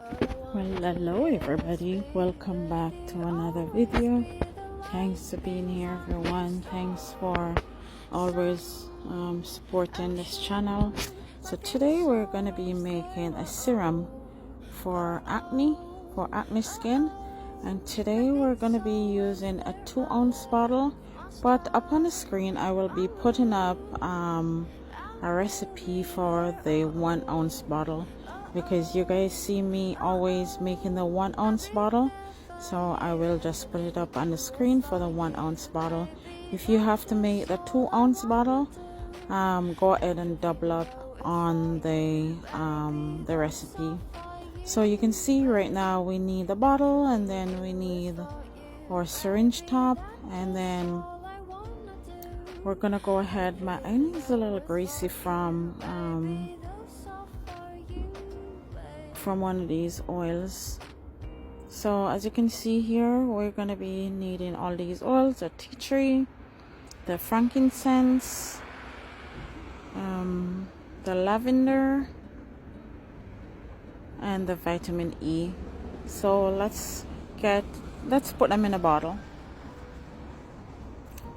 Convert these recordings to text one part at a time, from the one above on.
Well, hello everybody, welcome back to another video. Thanks for being here, everyone. Thanks for always supporting this channel. So today we're going to be making a serum for acne skin, and today we're going to be using a 2-ounce bottle, but up on the screen I will be putting up a recipe for the 1-ounce bottle, because you guys see me always making the 1-ounce bottle, so I will just put it up on the screen for the 1-ounce bottle. If you have to make the 2-ounce bottle, go ahead and double up on the recipe. So you can see right now we need the bottle, and then we need our syringe top, and then we're gonna go ahead. My eye is a little greasy from one of these oils. So as you can see here, we're going to be needing all these oils: the tea tree, the frankincense, the lavender, and the vitamin E. So let's put them in a bottle.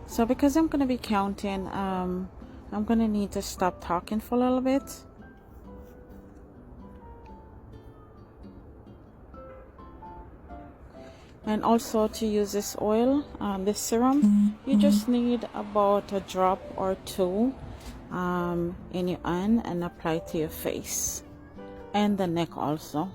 So because I'm going to be counting, I'm going to need to stop talking for a little bit. And also, to use this oil, this serum, you just need about a drop or two in your hand and apply to your face and the neck also.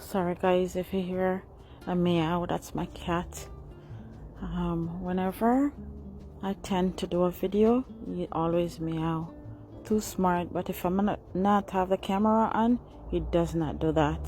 Sorry guys if you hear a meow, that's my cat. Whenever I tend to do a video, he always meow. Too smart, but if I'm not have the camera on, he does not do that.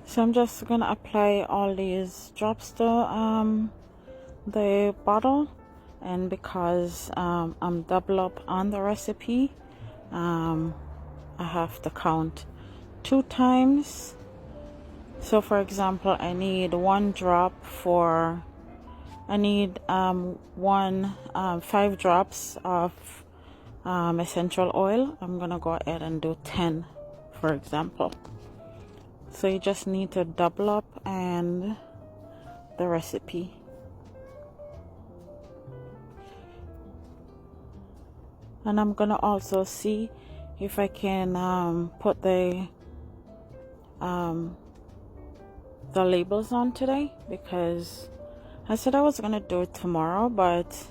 So I'm just gonna apply all these drops to the bottle, and because I'm double up on the recipe, I have to count 2 times. So for example, I need 1 drop for, I need 5 drops of essential oil. I'm gonna go ahead and do 10, for example. So you just need to double up and the recipe. And I'm gonna also see if I can put the labels on today, because I said I was gonna do it tomorrow, but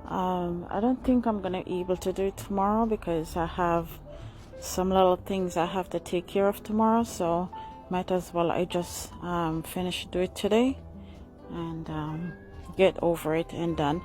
I don't think I'm gonna be able to do it tomorrow because I have some little things I have to take care of tomorrow. So might as well I just finish do it today and get over it and done.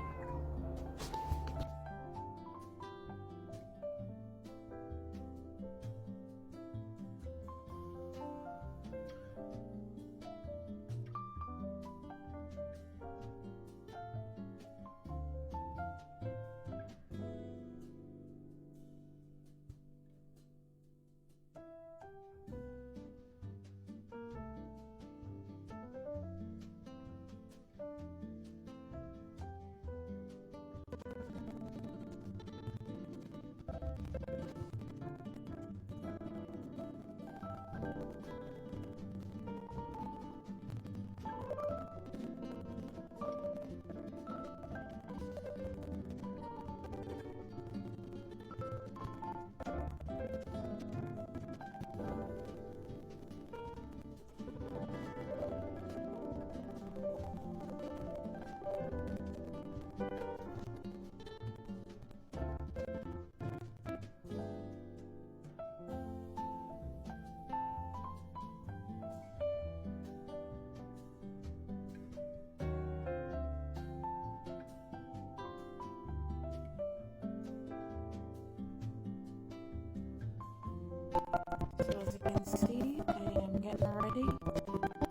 as you can see, I am getting ready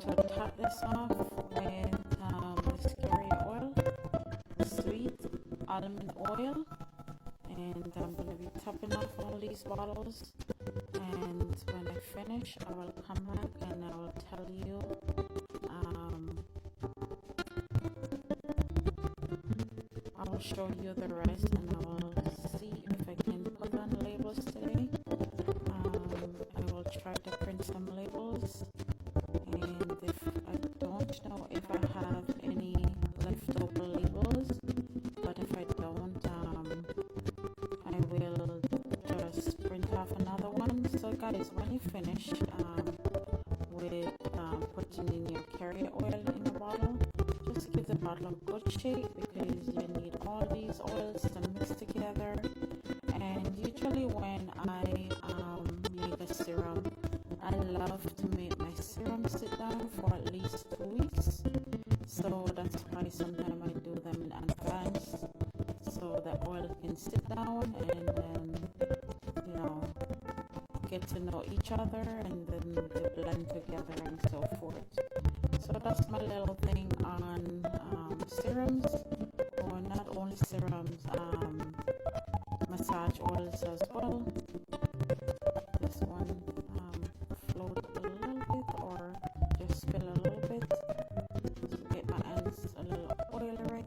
to top this off with this carrier oil, sweet almond oil, and I'm going to be topping off all these bottles. And when I finish, I will come back and I will tell you I will show you the rest, and I will see if I can put on labels today. I will try to print some labels, and if I don't know if I have any leftover labels, but if I don't, I will just print off another one. So guys, when you finish with putting in your carrier oil in the bottle, just give the bottle a good shake, because you need all these oils to mix together. And usually when I make a serum, I love to make my serum sit down for at least 2 weeks. So that's why sometimes I do them in advance, so the oil can sit down and then, you know, get to know each other, and then they blend together and so forth. So that's my little thing on serums, or not only serums, massage oils as well. This one float a little bit, or just spill a little bit to get my hands a little oily, right?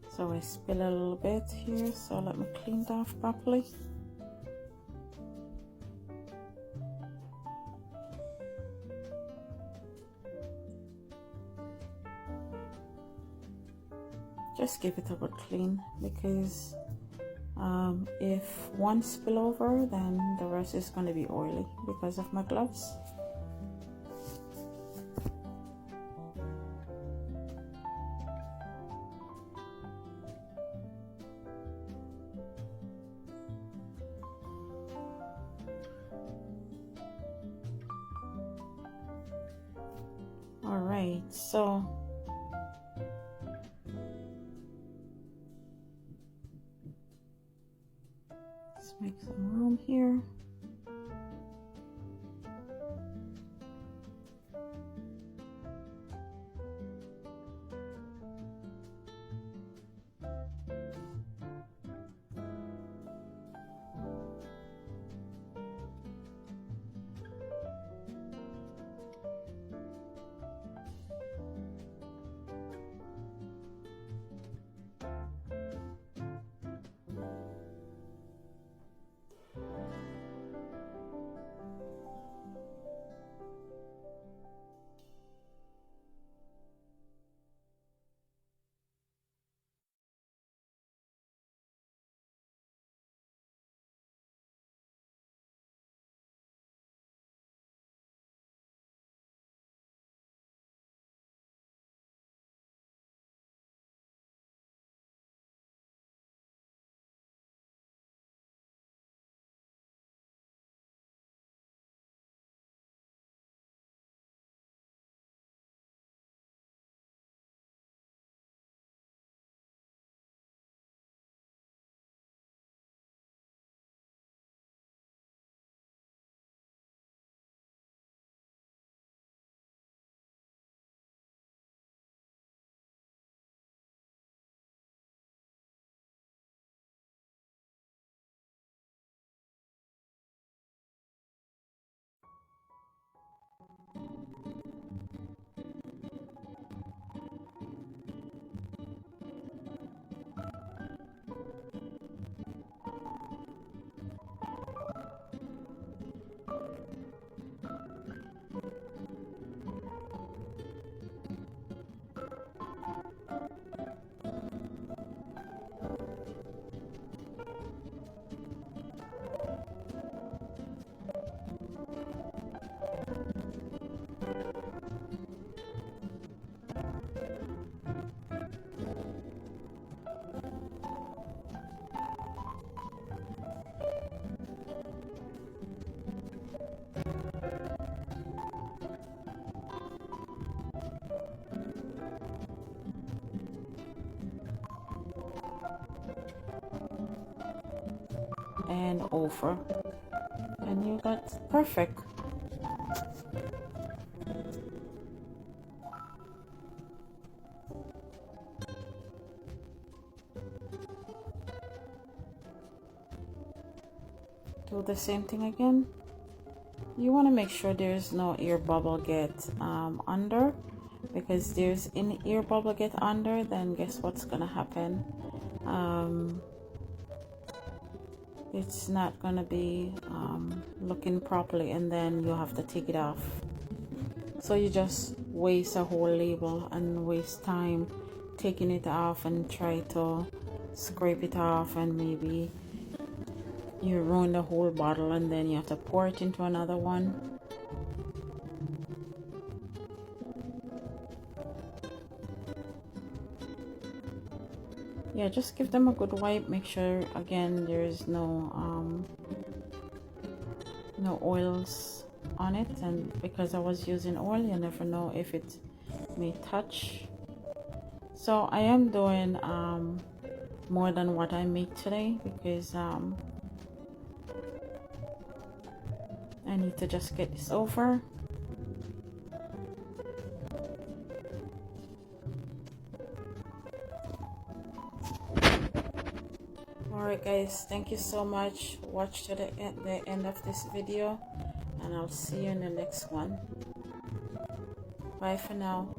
So I spill a little bit here, so let me clean it off properly. Just give it a good clean, because if one spill over, then the rest is going to be oily because of my gloves. All right, so let's make some room here. and over, and you got perfect. Do the same thing again. You want to make sure there's no air bubble get under, because there's an air bubble get under, then guess what's gonna happen? It's not gonna be looking properly, and then you have to take it off. So you just waste a whole label and waste time taking it off and try to scrape it off, and maybe you ruin the whole bottle, and then you have to pour it into another one. Yeah, just give them a good wipe. Make sure again there's no oils on it, and because I was using oil, you never know if it may touch. So I am doing more than what I made today, because I need to just get this over. Alright guys, thank you so much. Watch to the end of this video, and I'll see you in the next one. Bye for now.